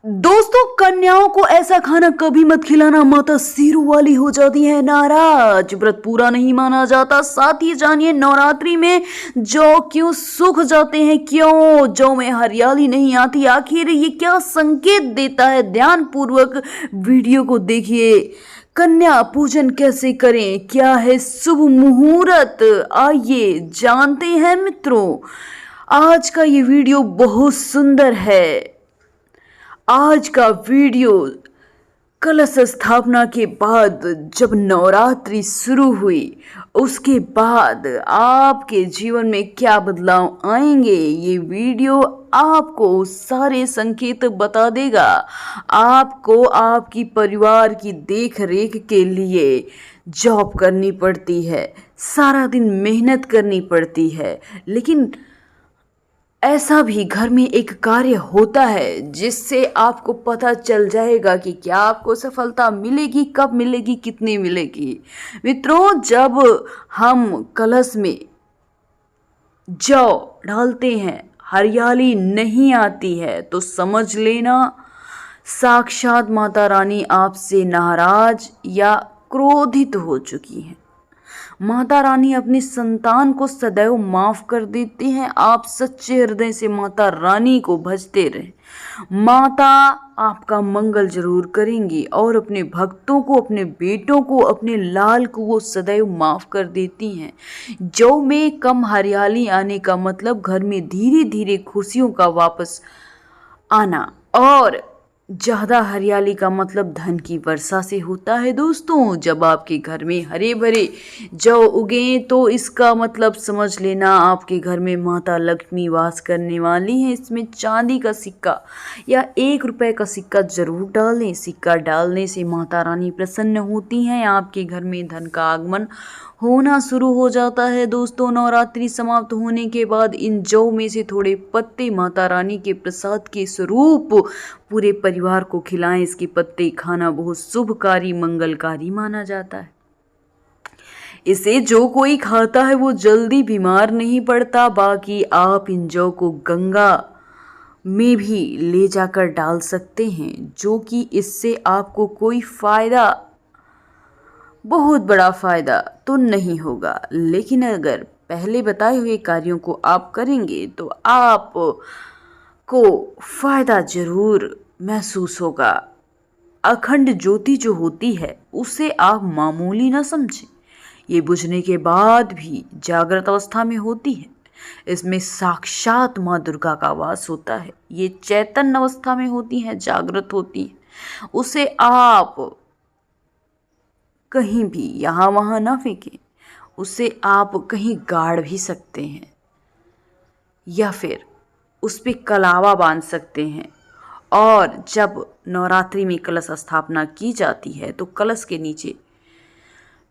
दोस्तों, कन्याओं को ऐसा खाना कभी मत खिलाना, माता सिरों वाली हो जाती है नाराज, व्रत पूरा नहीं माना जाता। साथ ही जानिए नवरात्रि में जौ क्यों सूख जाते हैं, क्यों जौ में हरियाली नहीं आती, आखिर ये क्या संकेत देता है। ध्यान पूर्वक वीडियो को देखिए। कन्या पूजन कैसे करें, क्या है शुभ मुहूर्त, आइए जानते हैं मित्रों। आज का ये वीडियो बहुत सुंदर है। आज का वीडियो कलश स्थापना के बाद जब नवरात्रि शुरू हुई उसके बाद आपके जीवन में क्या बदलाव आएंगे, ये वीडियो आपको सारे संकेत बता देगा। आपको आपकी परिवार की देख रेख के लिए जॉब करनी पड़ती है, सारा दिन मेहनत करनी पड़ती है, लेकिन ऐसा भी घर में एक कार्य होता है जिससे आपको पता चल जाएगा कि क्या आपको सफलता मिलेगी, कब मिलेगी, कितनी मिलेगी। मित्रों, जब हम कलश में जौ डालते हैं, हरियाली नहीं आती है, तो समझ लेना साक्षात माता रानी आपसे नाराज या क्रोधित हो चुकी हैं। माता रानी अपनी संतान को सदैव माफ कर देती हैं। आप सच्चे हृदय से माता रानी को भजते रहें। माता आपका मंगल जरूर करेंगी और अपने भक्तों को, अपने बेटों को, अपने लाल को वो सदैव माफ कर देती हैं। जौ में कम हरियाली आने का मतलब घर में धीरे धीरे खुशियों का वापस आना, और ज़्यादा हरियाली का मतलब धन की वर्षा से होता है। दोस्तों, जब आपके घर में हरे भरे जौ उगे तो इसका मतलब समझ लेना आपके घर में माता लक्ष्मी वास करने वाली हैं। इसमें चांदी का सिक्का या 1 रुपए का सिक्का जरूर डालें। सिक्का डालने से माता रानी प्रसन्न होती हैं, आपके घर में धन का आगमन होना शुरू हो जाता है। दोस्तों, नवरात्रि समाप्त होने के बाद इन जौ में से थोड़े पत्ते माता रानी के प्रसाद के स्वरूप पूरे परिवार को खिलाएं। इसके पत्ते खाना बहुत शुभकारी, मंगलकारी माना जाता है। इसे जो कोई खाता है वो जल्दी बीमार नहीं पड़ता। बाकी आप इन जौ को गंगा में भी ले जाकर डाल सकते हैं, जो कि इससे आपको कोई फायदा, बहुत बड़ा फायदा तो नहीं होगा, लेकिन अगर पहले बताए हुए कार्यों को आप करेंगे तो आपको फायदा जरूर महसूस होगा। अखंड ज्योति जो होती है उसे आप मामूली ना समझें। ये बुझने के बाद भी जागृत अवस्था में होती है। इसमें साक्षात माँ दुर्गा का वास होता है। ये चैतन्य अवस्था में होती है, जागृत होती है। उसे आप कहीं भी यहाँ वहाँ ना फेंकें। उसे आप कहीं गाड़ भी सकते हैं या फिर उस पर कलावा बांध सकते हैं। और जब नवरात्रि में कलश स्थापना की जाती है तो कलश के नीचे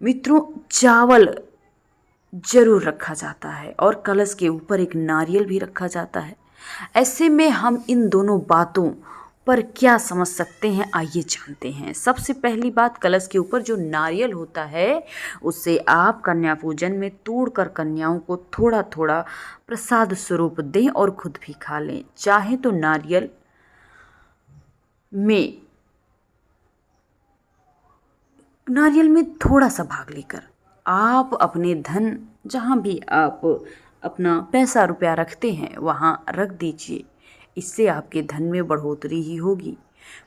मित्रों चावल जरूर रखा जाता है और कलश के ऊपर एक नारियल भी रखा जाता है। ऐसे में हम इन दोनों बातों पर क्या समझ सकते हैं, आइए जानते हैं। सबसे पहली बात, कलश के ऊपर जो नारियल होता है उससे आप कन्या पूजन में तोड़कर कन्याओं को थोड़ा थोड़ा प्रसाद स्वरूप दें और खुद भी खा लें। चाहे तो नारियल में थोड़ा सा भाग लेकर आप अपने धन, जहाँ भी आप अपना पैसा रुपया रखते हैं वहाँ रख दीजिए। इससे आपके धन में बढ़ोतरी ही होगी,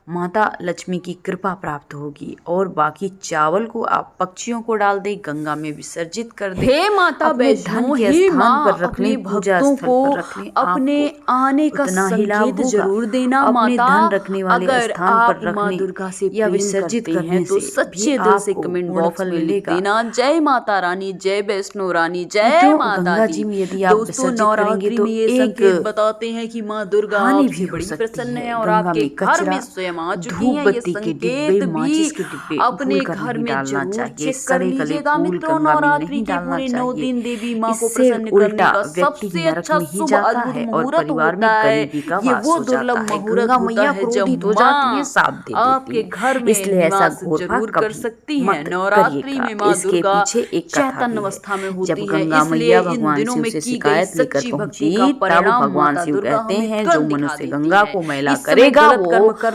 माता लक्ष्मी की कृपा प्राप्त होगी। और बाकी चावल को आप पक्षियों को डाल दें, गंगा में विसर्जित कर दें। हे माता धन के स्थान पर रख लें, पूजा स्थल पर रख लें। अपने आने का संकेत जरूर देना। अपने माता धन रखने वाले स्थान पर रखने दुर्गा से या विसर्जित करने तो से सच्चे दिल से कमेंट बॉक्स में लिख देना, जय माता रानी, जय वैष्णो रानी, जय माता दी। में यदि आप दोस्तों, विसर्जित करेंगे तो ये संकेत बताते हैं कि माँ दुर्गा हानि आपसे भी हो बड़ी सकती प्रसन्न है। है और गंगा आपके में घर में कचरा, स्वयं आ चुकी धूप हैं। ये बत्ती के संकेत डिब्बे, भी माचिस के डिब्बे अपने भूलकर घर नहीं में डालना जरूर चाहिए। चेक कर सड़े गले लीजिएगा। फूल मित्रों, गंगा में नवरात्रि नहीं के डालना पूरे 9 चाहिए। दिन देवी माँ को इससे प्रसन्न करने उल्टा का व्यक्ति सबसे नरक अच्छा में ही शुभ जाता अद्भुत है और मुहूर्त परिवार में होता है। गरीबी का ये वास वो हो दुर्लभ जाता है। मुहूर्त गंगा होता मैया है जब क्रोधित हो जाती है, साथ दे देती आपके है। घर में इसलिए ऐसा निवास घोर जरूर भाग कर कभी सकती हैं। मत नवरात्रि करिएगा। में माँ इसके दुर्गा पीछे एक कथा चैतन्य भी अवस्था में है। होती जब है, गंगा इसलिए मैया इन भगवान दिनों शिव में से की गई शिकायत लेकर सच्ची भक्ति पहुंची, का तब परिणाम भगवान माता शिव दुर्गा कहते अपने हैं जो तुरंत दिखा मनुष्य देती गंगा है। को मैला इस समय करेगा गलत कर्म वो कर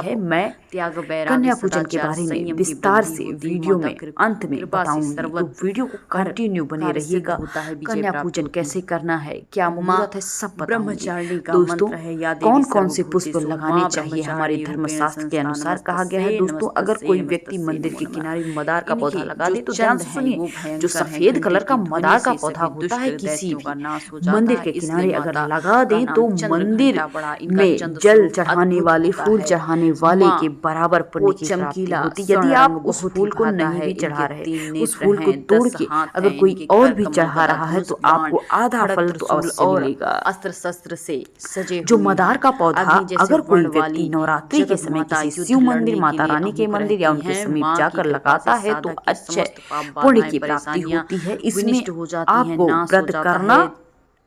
है। मैं कन्या पूजन के बारे में विस्तार से वीडियो में अंत में बताऊंगी, तो वीडियो को कंटिन्यू बने रहिएगा। कन्या पूजन कैसे करना है, क्या मुहूर्त है, सब बताऊंगी। दोस्तों, कौन कौन से पुष्प लगाने चाहिए हमारे धर्मशास्त्र के अनुसार कहा गया है। दोस्तों, अगर कोई व्यक्ति मंदिर के किनारे मदार का पौधा लगा दे तो ध्यान से सुनिए, जो सफेद कलर का मदार का पौधा होता है किसी भी मंदिर के किनारे अगर लगा दें तो मंदिर में जल चढ़ाने वाले, फूल चढ़ाने वाले के बराबर पुण्य की प्राप्ति होती है। यदि आप उस फूल को नहीं भी चढ़ा रहे, उस फूल को तोड़ के अगर कोई और भी चढ़ा रहा है तो आपको आधा फल तो अवश्य मिलेगा। अस्त्र शस्त्र से सजे जो मदार का पौधा अगर कोई व्यक्ति नवरात्रि के समय किसी शिव मंदिर, माता रानी के मंदिर या उनके समीप जाकर लगाता है तो अच्छे पुण्य की प्राप्ति होती है। इसमें आपको व्रत करना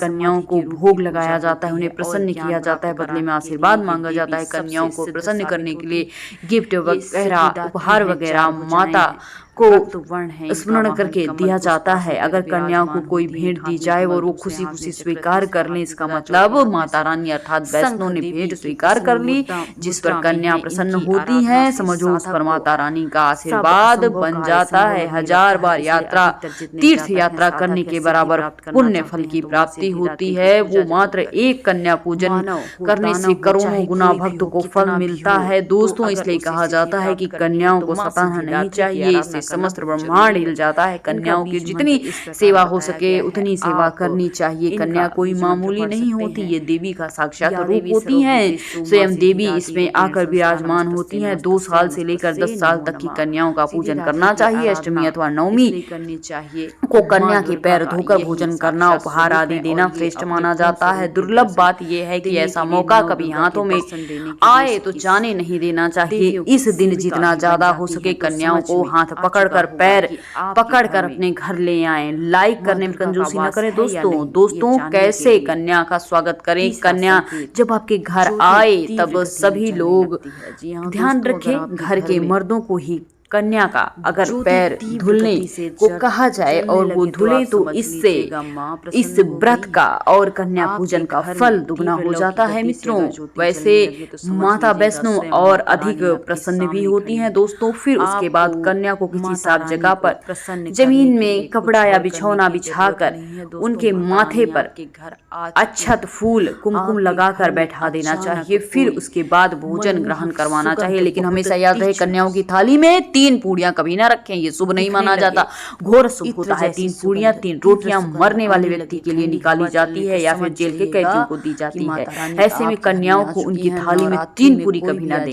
कन्याओं को भोग लगाया जाता है, उन्हें प्रसन्न किया जाता है, बदले में आशीर्वाद मांगा जाता है। कन्याओं को प्रसन्न करने के लिए गिफ्ट वगैरह, उपहार वगैरह माता को स्मरण करके दिया जाता है। अगर कन्याओं को कोई भेंट दी जाए और वो खुशी खुशी स्वीकार कर ले, इसका मतलब माता रानी अर्थात वैष्णो ने भेंट स्वीकार कर ली, जिस पर कन्या प्रसन्न होती है। समझो उस पर माता रानी का आशीर्वाद बन जाता है। 1000 बार यात्रा, तीर्थ यात्रा करने के बराबर पुण्य फल की प्राप्ति होती है। वो मात्र एक कन्या पूजन करने से करोड़ों गुना भक्त को फल मिलता है। दोस्तों, इसलिए कहा जाता है कि कन्याओं को सताना नहीं चाहिए, इससे समस्त ब्रह्मांड हिल जाता है। कन्याओं की जितनी सेवा हो सके उतनी सेवा करनी चाहिए। कन्या कोई मामूली नहीं होती, ये देवी का साक्षात रूप होती है। स्वयं देवी इसमें आकर विराजमान होती हैं। 2 साल से लेकर 10 साल तक की कन्याओं का पूजन करना चाहिए। अष्टमी अथवा नवमी करनी चाहिए को कन्या के पैर धोकर भोजन करना, उपहार आदि देना श्रेष्ठ माना जाता है। दुर्लभ बात यह है कि ऐसा मौका कभी हाथों में आए तो जाने नहीं देना चाहिए। इस दिन जितना ज्यादा हो सके कन्याओं को हाथ पकड़ पकड़कर पैर पकड़कर अपने घर ले आए। लाइक करने में कंजूसी न करें दोस्तों कैसे कन्या का स्वागत करें। कन्या जब आपके घर आए तब सभी लोग ध्यान रखें, घर के मर्दों को ही कन्या का अगर पैर धुलने को कहा जाए और वो धुले तो इससे इस व्रत का और कन्या पूजन का फल दुगना हो जाता है मित्रों। वैसे माता वैष्णो और अधिक प्रसन्न भी होती हैं दोस्तों। फिर उसके बाद कन्या को किसी साफ जगह पर जमीन में कपड़ा या बिछौना बिछाकर उनके माथे पर अक्षत फूल कुमकुम लगाकर बैठा देना चाहिए। फिर उसके बाद भोजन ग्रहण करवाना चाहिए। लेकिन हमेशा याद रहे कन्याओं की थाली में 3 पूड़ियां कभी ना रखें, ये शुभ नहीं माना जाता। घोर शुभ होता है। 3 पूड़ियां 3 रोटियां मरने वाले व्यक्ति के लिए निकाली जाती है या फिर जेल के कैदियों को दी जाती है। ऐसे में कन्याओं को उनकी थाली में 3 पूरी कभी ना दें,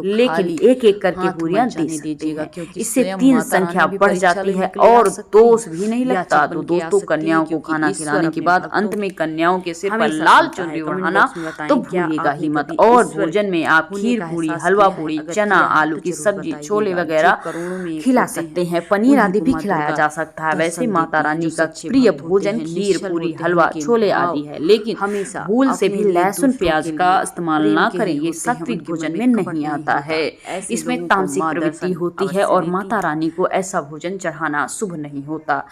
लेकिन एक एक करके पूरियां दे दीजिएगा। इससे 3 संख्या बढ़ जाती है और दोष भी नहीं लगता। तो दोस्तों कन्याओं को खाना खिलाने के बाद अंत में कन्याओं के सिर पर लाल चुनरी ओढ़ाना तो भूलिएगा ही मत। और भोजन में आप खीर पूरी, हलवा पूरी, चना, आलू की सब्जी, छोले वगैरह खिला सकते हैं। पनीर आदि भी खिलाया जा सकता है। वैसे माता रानी का प्रिय भोजन खीर पूरी, हलवा, छोले आदि है। लेकिन हमेशा भूल से भी लहसुन प्याज का इस्तेमाल ना करें, ये सात्विक भोजन में नहीं आता है। इसमें तामसिक प्रवृत्ति होती है और माता रानी को ऐसा भोजन चढ़ाना शुभ नहीं होता।